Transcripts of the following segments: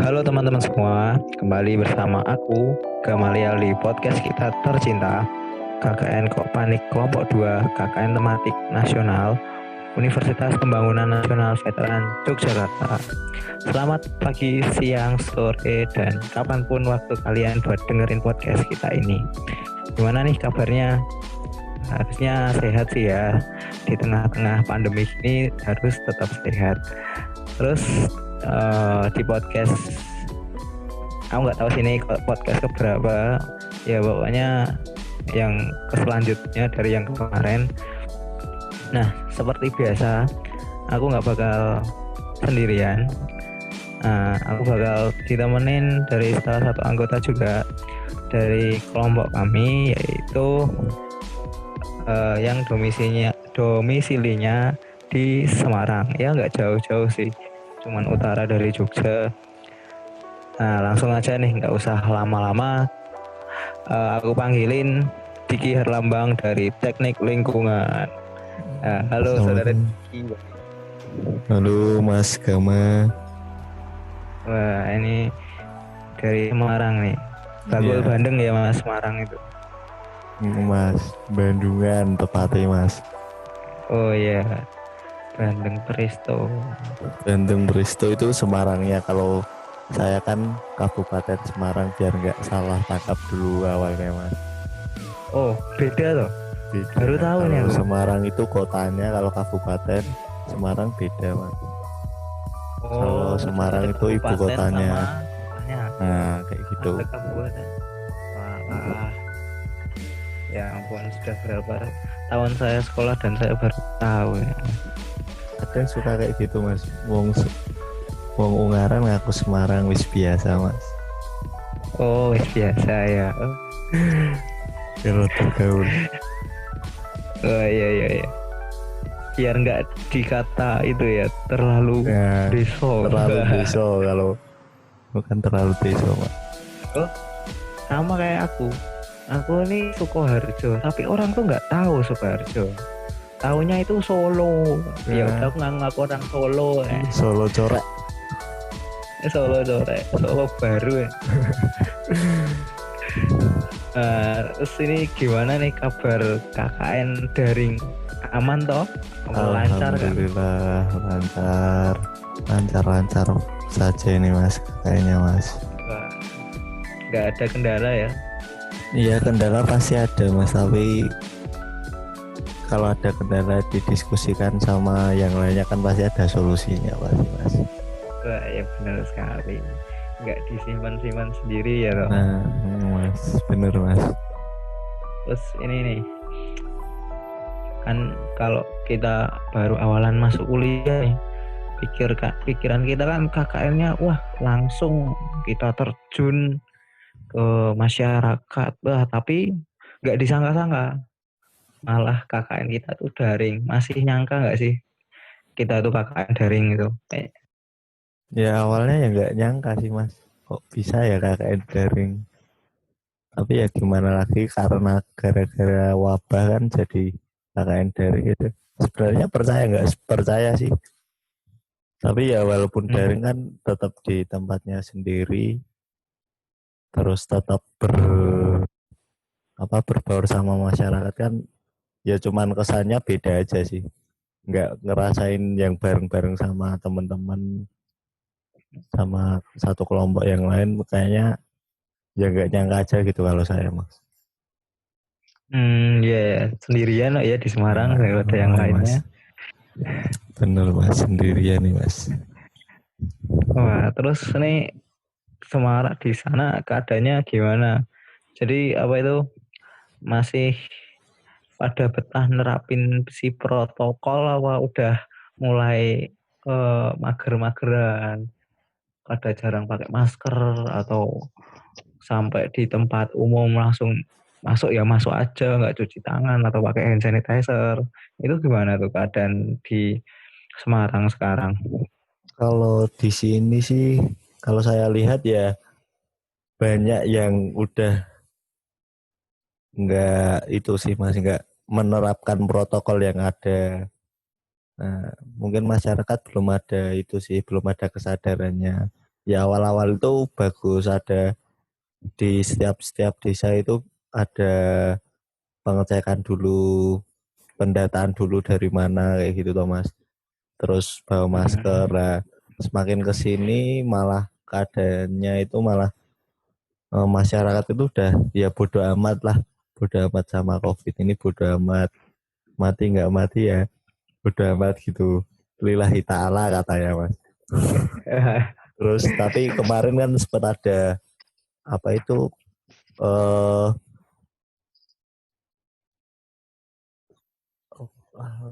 Halo teman-teman semua, kembali bersama aku Gamaliel di podcast kita tercinta KKN Kok Panik Kelompok 2 KKN Tematik Nasional Universitas Pembangunan Nasional Veteran Yogyakarta. Selamat pagi, siang, sore, dan kapanpun waktu kalian buat dengerin podcast kita ini. Gimana nih kabarnya? Harusnya sehat sih ya. Di tengah-tengah pandemi ini harus tetap sehat. Terus di podcast aku nggak tahu sih ini podcast keberapa ya, pokoknya yang selanjutnya dari yang kemarin. Nah, seperti biasa aku nggak bakal sendirian. Aku bakal ditemenin dari salah satu anggota juga dari kelompok kami, yaitu yang domisilinya di Semarang. Ya nggak jauh-jauh sih, cuman utara dari Jogja. Nah, langsung aja nih, nggak usah lama-lama. Aku panggilin Diki Herlambang dari Teknik Lingkungan. Halo saudara Diki. Halo Mas Gama. Wah, ini dari Semarang nih. Bagul Ya, Bandung ya Mas, Semarang itu. Mas, Bandungan tepatnya Mas. Oh iya, Bandung Presto. Bandung Risto itu Semarangnya. Kalau saya kan Kabupaten Semarang, biar nggak salah tangkap dulu awalnya Mas. Oh, beda loh. Beda. Baru tahu nih Kalau aku. Semarang itu kotanya, kalau Kabupaten Semarang beda Mas. Kalau Semarang ada itu ibu kabupaten kotanya. sama kotanya. Nah, kayak gitu. Ada kabupaten. Wah, ya ampun, sudah berapa tahun saya sekolah dan saya baru tahu ya. Kadang suka kayak gitu Mas. Wong Ungaran ngaku Semarang wis biasa Mas. Oh, biasa ya. Kalau tergaul. Oh iya. Biar nggak dikata itu ya terlalu Ya, deso. terlalu deso. Kalau bukan terlalu deso Mas. Oh, sama kayak aku. Aku ini Sukoharjo, tapi orang tuh nggak tahu Sukoharjo. Taunya itu Solo. Ya udah, aku ngaku orang Solo. Solo corak. Solo coret, Solo baru ya. Terus ini gimana nih kabar KKN daring? Aman toh? Lancar kan? Alhamdulillah lancar saja ini Mas, kayaknya Mas. Wah, nggak ada kendala ya? Iya, kendala pasti ada Mas, tapi kalau ada kendala didiskusikan sama yang lainnya kan pasti ada solusinya pasti Mas. Wah, ya benar sekali. Nggak disimpan-simpan sendiri ya toh? Nah Mas, bener Mas. Terus ini nih, kan kalau kita baru awalan masuk kuliah nih, pikiran kita kan KKN-nya wah langsung kita terjun ke masyarakat. Wah, tapi nggak disangka-sangka malah KKN kita tuh daring. Masih nyangka nggak sih kita tuh KKN daring gitu? Ya awalnya ya nggak nyangka sih Mas, kok bisa ya KKN daring. Tapi ya gimana lagi, karena gara-gara wabah kan jadi KKN daring gitu. Sebenarnya percaya nggak percaya sih, tapi ya walaupun daring kan tetap di tempatnya sendiri, terus tetap berbaur sama masyarakat kan. Ya cuman kesannya beda aja sih, nggak ngerasain yang bareng-bareng sama teman-teman, sama satu kelompok yang lain. Kayaknya ya nggak nyangka aja gitu kalau saya Mas. Ya sendirian ya di Semarang, nggak ada yang lainnya. Bener Mas, sendirian nih Mas. Wah, terus nih Semarang di sana keadaannya gimana? Jadi apa itu masih pada betah nerapin si protokol apa udah mulai mager-mageran, pada jarang pakai masker atau sampai di tempat umum langsung masuk ya masuk aja, nggak cuci tangan atau pakai hand sanitizer. Itu gimana tuh keadaan di Semarang sekarang? Kalau di sini sih, kalau saya lihat ya banyak yang udah nggak itu sih Mas, nggak menerapkan protokol yang ada. Nah, mungkin masyarakat belum ada itu sih, belum ada kesadarannya. Ya awal-awal itu bagus, ada di setiap desa itu ada pengecekan dulu, pendataan dulu dari mana kayak gitu toh Mas. Terus bawa masker. Hmm. Nah, semakin ke sini malah keadaannya itu malah masyarakat itu udah ya bodo amat lah, bodo amat sama COVID ini, bodo amat, mati nggak mati ya bodo amat gitu. Lillahi ta'ala katanya Mas. Terus tapi kemarin kan sempat ada apa itu eh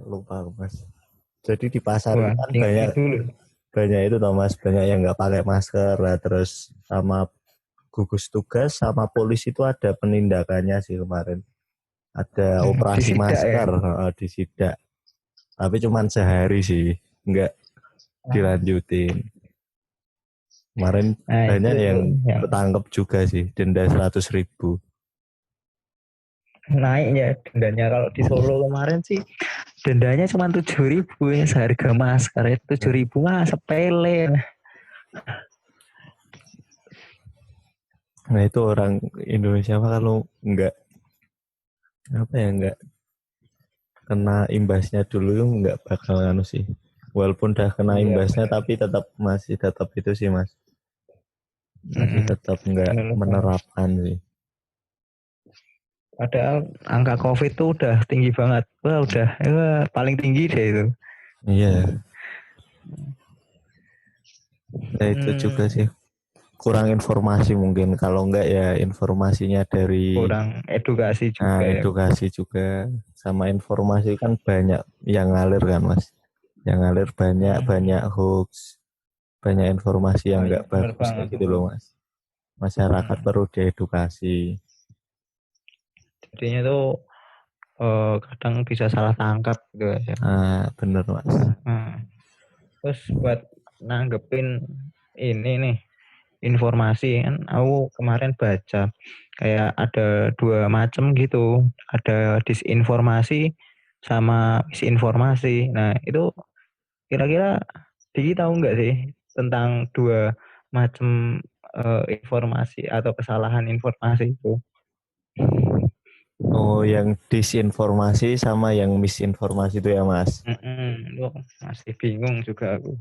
lupa Mas. Jadi di pasar itu Wah, kan ingat banyak dulu. banyak itu Thomas, banyak yang nggak pakai masker lah, terus sama gugus tugas sama polisi itu ada penindakannya sih kemarin. Ada operasi Disidak ya. masker, disidak. Tapi cuman sehari sih, nggak dilanjutin. Kemarin Nah itu banyak yang yang ketangkep juga sih, denda 100.000. naik ya dendanya. Kalau di Solo kemarin sih dendanya cuma 7.000 ya seharga masker itu 7.000 mah sepele. Nah itu orang Indonesia mah kalau nggak apa ya nggak kena imbasnya dulu nggak bakal anu sih. Walaupun udah kena Iya imbasnya benar. tapi masih tetap itu sih Mas. Masih Mm-mm. tetap nggak Benar, Bang. menerapkan sih. Padahal angka COVID tuh udah tinggi banget. Wah udah paling tinggi deh itu. Iya, nah itu juga Hmm, sih kurang informasi mungkin. Kalau nggak ya informasinya dari kurang edukasi juga ya. edukasi juga sama informasi kan banyak yang ngalir kan Mas. Yang ngalir banyak Hmm. banyak hoax, banyak informasi Oh yang iya nggak benar bagus banget kayak gitu itu. loh Mas. Masyarakat Hmm. perlu diedukasi. Jadinya tuh kadang bisa salah tangkap gitu ya. Bener Mas. Nah, terus buat nanggepin ini nih informasi kan aku kemarin baca kayak ada dua macam gitu, ada disinformasi sama misinformasi. Nah itu kira-kira Diki tahu nggak sih tentang dua macam informasi atau kesalahan informasi itu? Oh, yang disinformasi sama yang misinformasi itu ya Mas. Itu masih bingung juga aku.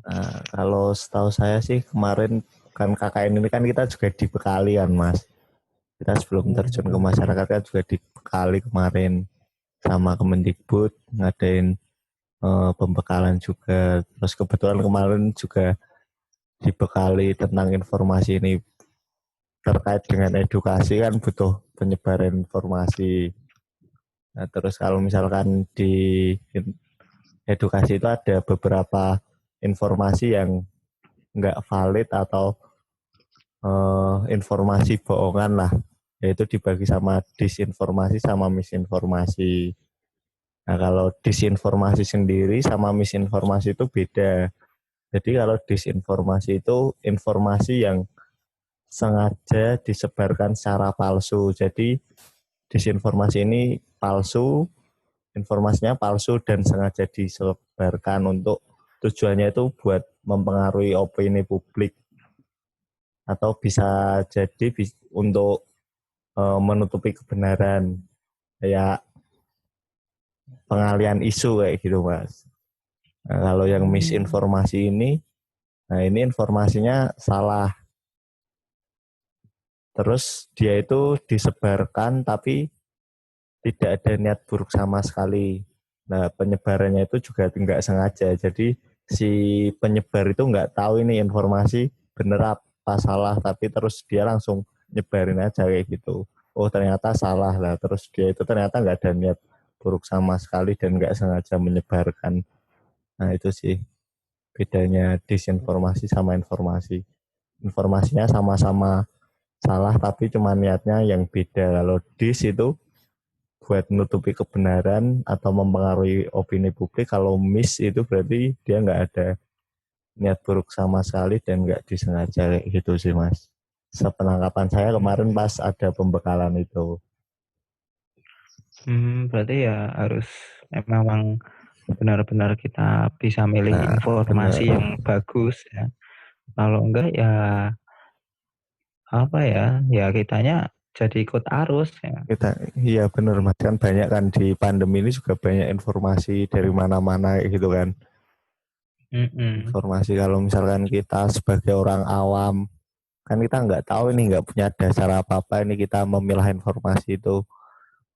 Kalau setahu saya sih kemarin kan KKN ini kan kita juga dibekali kan Mas. Kita sebelum terjun ke masyarakat kan juga dibekali kemarin sama Kemendikbud ngadain pembekalan juga. Terus kebetulan kemarin juga dibekali tentang informasi ini terkait dengan edukasi kan butuh penyebaran informasi. Nah, terus kalau misalkan di edukasi itu ada beberapa informasi yang nggak valid atau informasi bohongan lah, yaitu dibagi sama disinformasi sama misinformasi. Nah kalau disinformasi sendiri sama misinformasi itu beda. Jadi kalau disinformasi itu informasi yang sengaja disebarkan secara palsu. Jadi disinformasi ini palsu, informasinya palsu dan sengaja disebarkan untuk tujuannya itu buat mempengaruhi opini publik atau bisa jadi untuk menutupi kebenaran kayak pengalian isu kayak gitu Mas. Nah, kalau yang misinformasi ini, nah ini informasinya salah. Terus dia itu disebarkan tapi tidak ada niat buruk sama sekali. Nah penyebarannya itu juga nggak sengaja. Jadi si penyebar itu nggak tahu ini informasi bener apa salah, tapi terus dia langsung nyebarin aja kayak gitu. Oh ternyata salah lah. Terus dia itu ternyata nggak ada niat buruk sama sekali dan nggak sengaja menyebarkan. Nah itu sih bedanya disinformasi sama informasi. Informasinya sama-sama salah tapi cuma niatnya yang beda. Kalau dis itu buat menutupi kebenaran atau mempengaruhi opini publik. Kalau miss itu berarti dia nggak ada niat buruk sama sekali dan nggak disengaja kayak gitu sih Mas. Sepenangkapan saya kemarin pas ada pembekalan itu. Berarti ya harus memang benar-benar kita bisa milih Nah, bener. informasi yang bagus ya. Kalau enggak ya apa ya? Ya kitanya jadi ikut arus ya. Iya bener mas, kan banyak kan di pandemi ini juga banyak informasi dari mana-mana kayak gitu kan. Mm-mm. Informasi kalau misalkan kita sebagai orang awam, kan kita nggak tahu ini, nggak punya dasar apa-apa ini kita memilah informasi itu.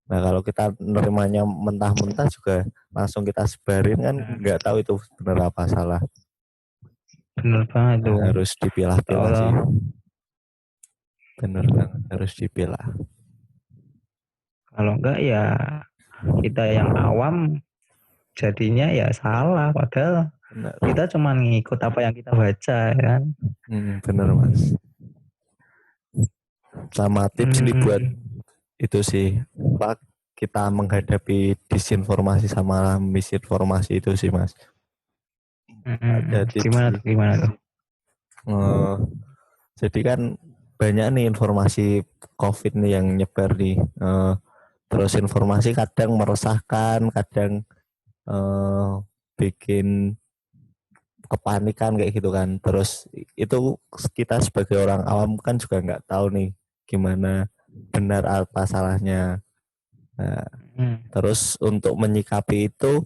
Nah kalau kita nerimanya mentah-mentah juga langsung kita sebarin kan Nah, nggak tahu itu benar apa salah. bener banget Nah, tuh. harus dipilah-pilah Kalau sih, bener banget harus dipilah. kalau enggak ya kita yang awam jadinya ya salah. Padahal Bener, kita cuma ngikut apa yang kita baca ya kan. bener mas. Sama tips nih buat Hmm, itu sih, Pak, kita menghadapi disinformasi sama misinformasi itu sih mas. Ada tips gimana sih. tuh gimana tuh? Eh, jadi kan banyak nih informasi COVID nih yang nyebar nih. Terus informasi kadang meresahkan, kadang eh, bikin kepanikan kayak gitu kan. Terus itu kita sebagai orang awam kan juga nggak tahu nih gimana benar apa salahnya. Nah, Hmm, terus untuk menyikapi itu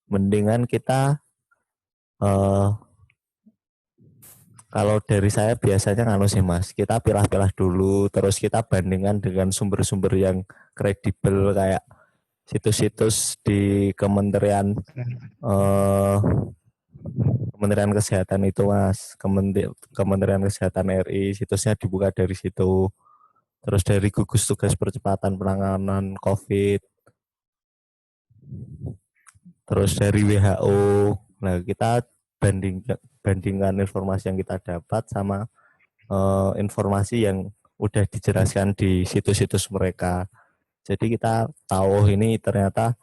mendingan kita eh, kalau dari saya biasanya nganu sih mas, kita pilah-pilah dulu, terus kita bandingkan dengan sumber-sumber yang kredibel kayak situs-situs di eh, Kementerian Kesehatan itu mas, Kementerian Kesehatan RI, situsnya dibuka dari situ. Terus dari gugus tugas percepatan penanganan COVID, terus dari WHO. Nah kita bandingkan informasi yang kita dapat sama informasi yang udah dijelaskan di situs-situs mereka. Jadi kita tahu ini ternyata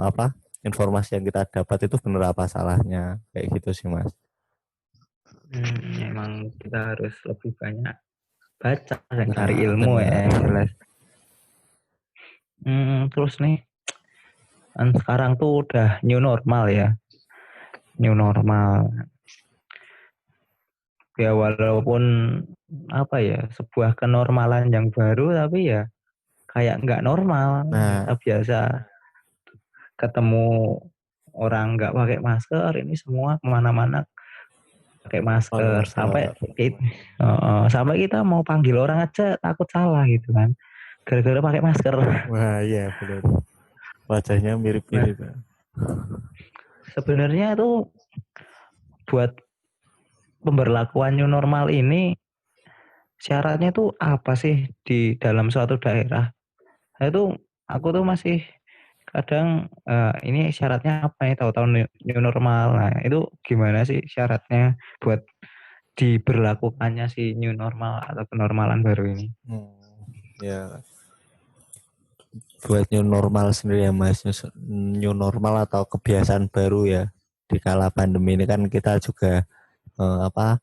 apa informasi yang kita dapat itu benar apa salahnya kayak gitu sih mas. emang kita harus lebih banyak baca dan cari Nah ilmu ya benar. yang jelas. Terus nih kan sekarang tuh udah new normal ya, new normal. Ya walaupun apa ya sebuah kenormalan yang baru tapi ya kayak nggak normal. Nah Kita biasa ketemu orang nggak pakai masker, ini semua kemana-mana pakai pakai masker sampai masker. sampai kita mau panggil orang aja takut salah gitu kan gara-gara pakai masker. Wah iya benar. Wajahnya Nah mirip-mirip. sebenarnya itu buat pemberlakuan new normal ini syaratnya tuh apa sih di dalam suatu daerah? Nah, itu aku tuh masih kadang ini syaratnya apa ya tahu-tahu new normal. Nah itu gimana sih syaratnya buat diberlakukannya si new normal atau kenormalan baru ini? Ya buat new normal sendiri ya mas, new normal atau kebiasaan baru ya di kala pandemi ini kan kita juga apa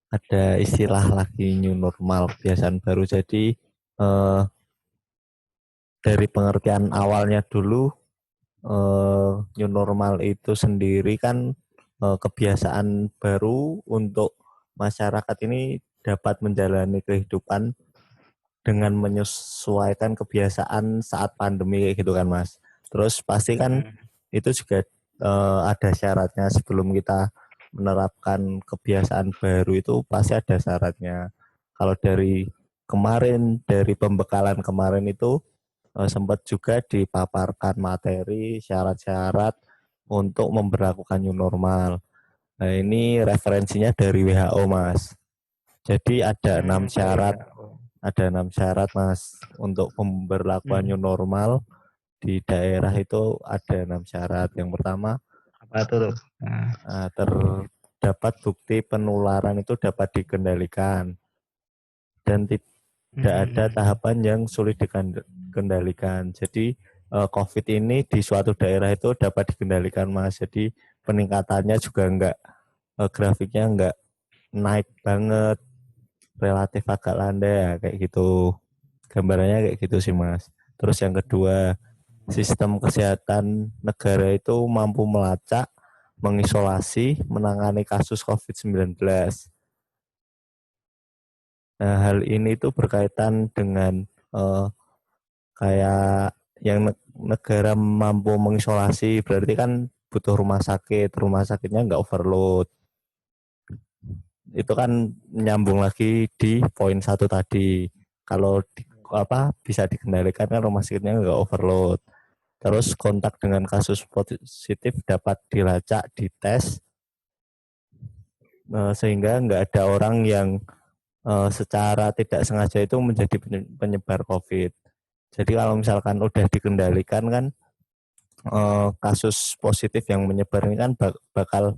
ada istilah lagi new normal kebiasaan baru. Jadi eh, dari pengertian awalnya dulu, new normal itu sendiri kan kebiasaan baru untuk masyarakat ini dapat menjalani kehidupan dengan menyesuaikan kebiasaan saat pandemi kayak gitu kan mas. Terus pasti kan itu juga ada syaratnya sebelum kita menerapkan kebiasaan baru itu pasti ada syaratnya. Kalau dari kemarin, dari pembekalan kemarin itu sempat juga dipaparkan materi syarat-syarat untuk memberlakukan new normal. Nah ini referensinya dari WHO mas. Jadi Dari WHO. ada 6 syarat mas untuk pemberlakuan new Hmm, normal di daerah itu ada 6 syarat. Yang pertama, apa tuh? Nah, terdapat bukti penularan itu dapat dikendalikan dan tidak ada hmm, tahapan yang sulit dikendalikan. Jadi COVID ini di suatu daerah itu dapat dikendalikan mas. Jadi peningkatannya juga enggak, grafiknya enggak naik banget, relatif agak landai ya kayak gitu. Gambarannya kayak gitu sih mas. Terus yang kedua, sistem kesehatan negara itu mampu melacak, mengisolasi, menangani kasus COVID-19. Nah, hal ini tuh berkaitan dengan kayak yang negara mampu mengisolasi, berarti kan butuh rumah sakitnya nggak overload. Itu kan nyambung lagi di poin 1 tadi. Kalau bisa dikendalikan kan rumah sakitnya nggak overload. Terus kontak dengan kasus positif dapat dilacak, dites, sehingga nggak ada orang yang secara tidak sengaja itu menjadi penyebar COVID. Jadi kalau misalkan udah dikendalikan kan kasus positif yang menyebar ini kan bakal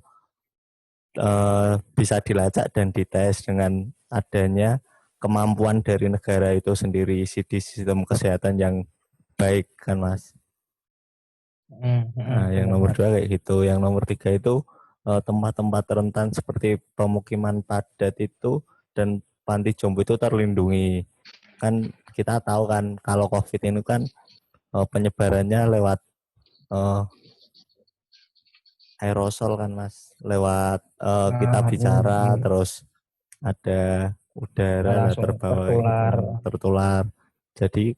bisa dilacak dan dites dengan adanya kemampuan dari negara itu sendiri, di sistem kesehatan yang baik kan Mas. Nah, yang nomor 2 kayak gitu. Yang nomor 3 itu tempat-tempat rentan seperti pemukiman padat itu dan panti jompo itu terlindungi. Kan kita tahu kan kalau COVID ini kan penyebarannya lewat aerosol kan Mas, lewat kita bicara terus ada udara terbawa tertular. Jadi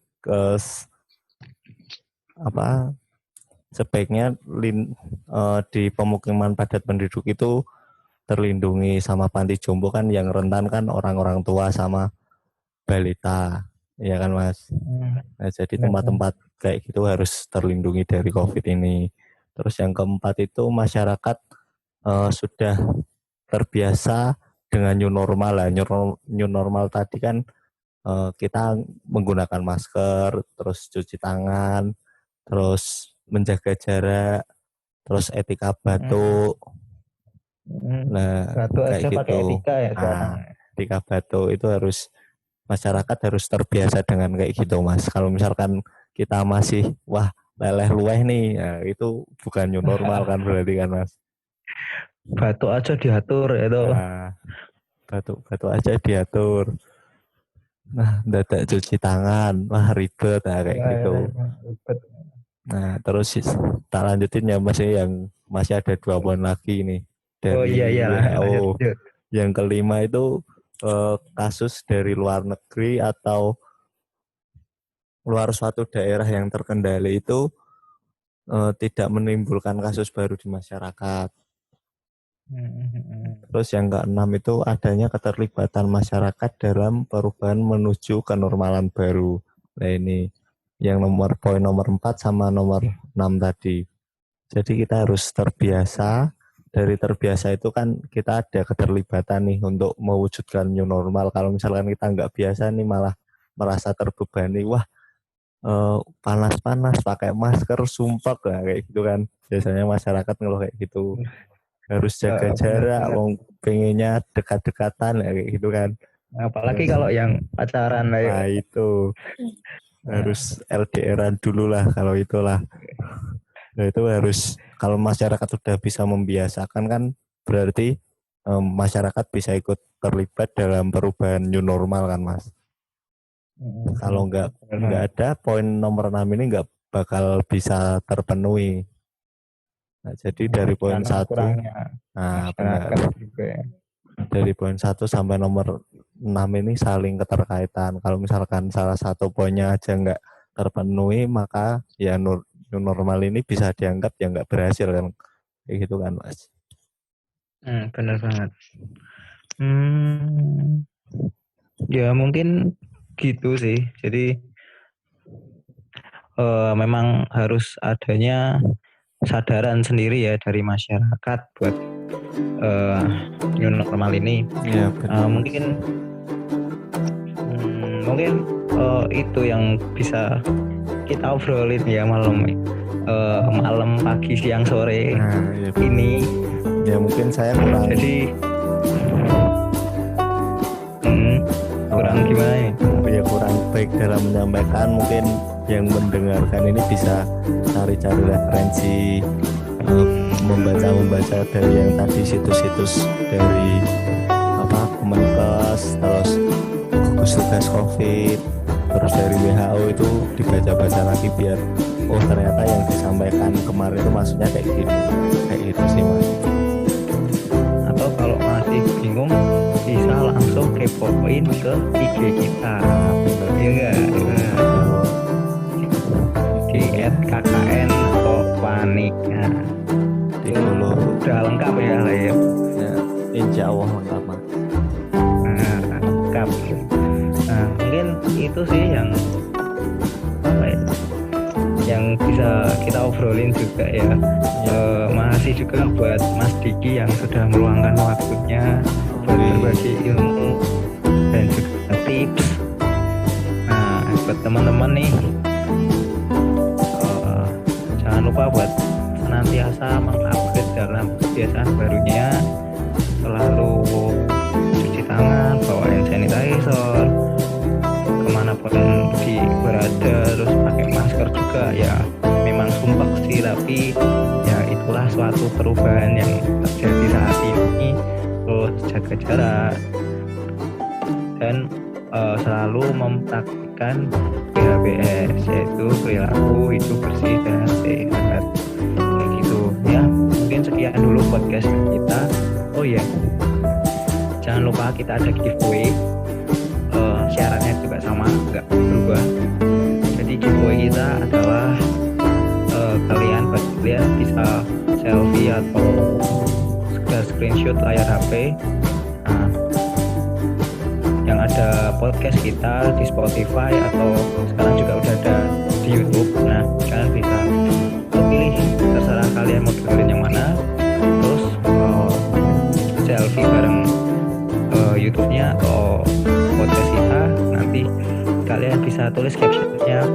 sebaiknya di pemukiman padat penduduk itu terlindungi, sama panti jompo kan yang rentan kan orang-orang tua sama balita, ya kan Mas. Nah, jadi tempat-tempat kayak gitu harus terlindungi dari COVID ini. Terus yang keempat itu masyarakat sudah terbiasa dengan new normal lah. New normal tadi kan kita menggunakan masker, terus cuci tangan, terus menjaga jarak, terus etika batuk. Nah, batuk kayak aja gitu. pakai etika ya sekarang. Etika batuk itu harus masyarakat harus terbiasa dengan kayak gitu Mas. Kalau misalkan kita masih leleh luweh nih, nah, itu bukan new normal kan berarti kan Mas. Batuk aja diatur itu. Nah, batuk aja diatur. Nah, dadak cuci tangan, ribet kayak gitu. Ribet. Nah, terus tak lanjutin ya Mas, masih ada 2 poin lagi nih dari WHO. Yang kelima itu kasus dari luar negeri atau luar suatu daerah yang terkendali itu tidak menimbulkan kasus baru di masyarakat. Terus yang keenam itu adanya keterlibatan masyarakat dalam perubahan menuju kenormalan baru. Nah ini yang poin nomor 4 sama nomor 6 tadi. Jadi kita harus terbiasa. Dari terbiasa itu kan kita ada keterlibatan nih untuk mewujudkan new normal. Kalau misalkan kita nggak biasa nih malah merasa terbebani. Panas-panas pakai masker sumpek lah kayak gitu kan. Biasanya masyarakat ngeluh kayak gitu. Harus jaga jarak, pengennya dekat-dekatan kayak gitu kan. Apalagi kalau yang pacaran lah itu harus LDRan dulu lah kalau itulah. Nah itu harus, kalau masyarakat sudah bisa membiasakan kan berarti masyarakat bisa ikut terlibat dalam perubahan new normal kan Mas. Kalau nggak ada poin nomor 6 ini nggak bakal bisa terpenuhi. Nah, jadi dari poin 1 benar. Dari poin 1 sampai nomor 6 ini saling keterkaitan. Kalau misalkan salah satu poinnya aja nggak terpenuhi, maka ya new normal ini bisa dianggap ya nggak berhasil kan, kayak gitu kan Mas. Benar banget. Ya mungkin gitu sih. Jadi memang harus adanya kesadaran sendiri ya dari masyarakat buat new normal ini. Ya, mungkin itu yang bisa kita obrolin ya malam pagi siang sore ini. Ya mungkin saya kurang. Jadi kurang gimana ya? Kurang baik dalam menyampaikan. Mungkin yang mendengarkan ini bisa cari-cari referensi, membaca dari yang tadi situs-situs dari Kemenkes, terus gugus tugas COVID, terus dari WHO itu dibaca-baca lagi biar oh ternyata yang disampaikan kemarin itu maksudnya kayak gitu sih mas. Atau kalau masih bingung bisa langsung kepoin ke IG kita, ya enggak? Di @kkn kok panik. Nah, Di follow udah lengkap ya lah ya. ya, insya Allah lengkap mas. Nah, lengkap. Nah, mungkin itu sih yang apa ya, yang bisa kita obrolin juga ya. Makasih juga buat Mas Diki yang sudah meluangkan waktunya buat berbagi ilmu dan juga tips. Nah, buat teman-teman nih, jangan lupa buat senantiasa mengupgrade dalam kebiasaan barunya, selalu cuci tangan, bawa hand sanitizer kemanapun berada, terus pakai masker juga. Ya memang sumpah sih, tapi ya itulah suatu perubahan yang terjadi saat ini. Terus jaga jarak dan selalu mempraktikkan PHBS, yaitu perilaku hidup bersih dan sehat. Kayak gitu ya. Mungkin sekian dulu podcast kita. Oh ya, jangan lupa kita ada giveaway. Syaratnya juga sama, nggak berubah. Jadi giveaway kita adalah kalian bisa selfie atau sekedar screenshot layar HP yang ada podcast kita di Spotify, atau sekarang juga udah ada di YouTube. Nah, kalian bisa pilih, terserah kalian mau dengerin yang mana. Terus selfie bareng YouTube-nya atau podcast kita. Nanti kalian bisa tulis captionnya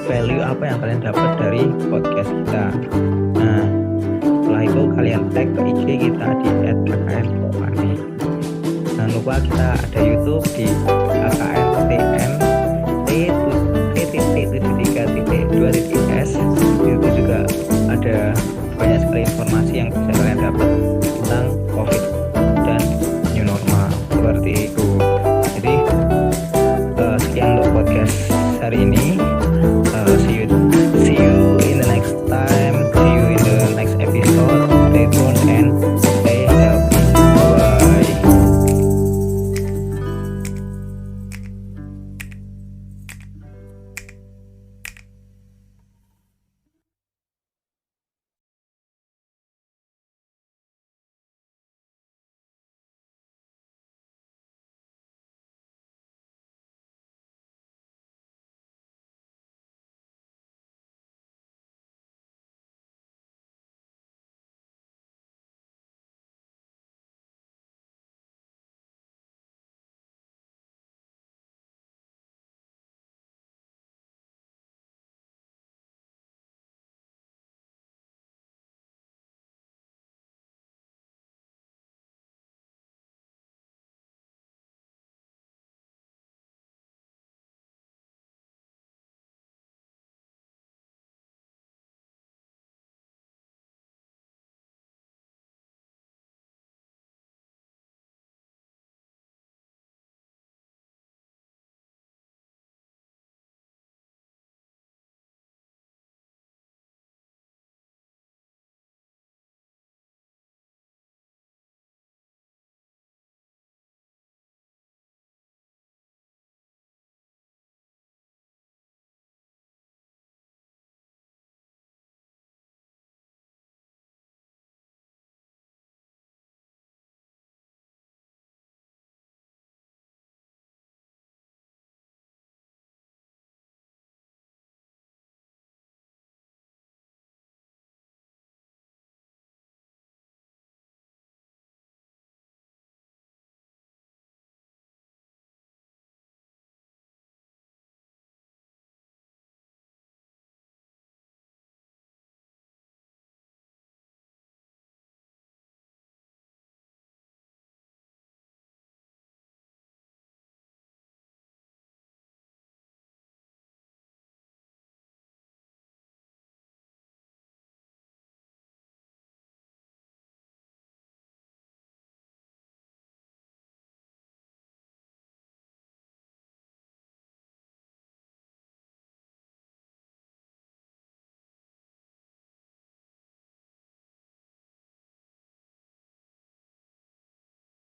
value apa yang kalian dapat dari podcast kita. Nah, setelah itu kalian tag ke IG kita di @kkn_panik. Jangan lupa kita ada YouTube di kkntmt.73.2.s. Itu juga ada banyak sekali informasi yang bisa